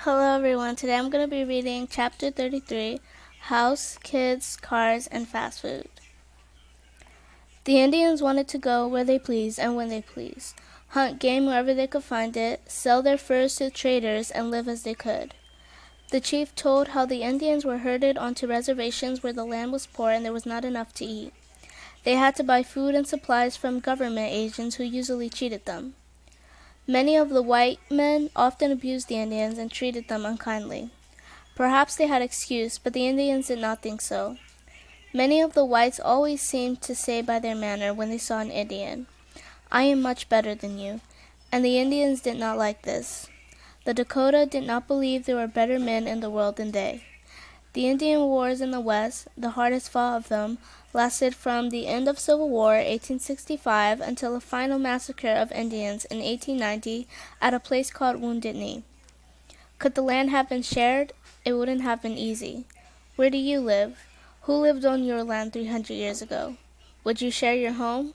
Hello everyone, today I'm going to be reading Chapter 33, House, Kids, Cars, and Fast Food. The Indians wanted to go where they pleased and when they pleased, hunt game wherever they could find it, sell their furs to traders, and live as they could. The chief told how the Indians were herded onto reservations where the land was poor and there was not enough to eat. They had to buy food and supplies from government agents who usually cheated them. Many of the white men often abused the Indians and treated them unkindly. Perhaps they had excuse, but the Indians did not think so. Many of the whites always seemed to say by their manner when they saw an Indian, "I am much better than you," and the Indians did not like this. The Dakota did not believe there were better men in the world than they. The Indian wars in the West, the hardest fought of them, lasted from the end of Civil War 1865 until a final massacre of Indians in 1890 at a place called Wounded Knee. Could the land have been shared? It wouldn't have been easy. Where do you live? Who lived on your land 300 years ago? Would you share your home?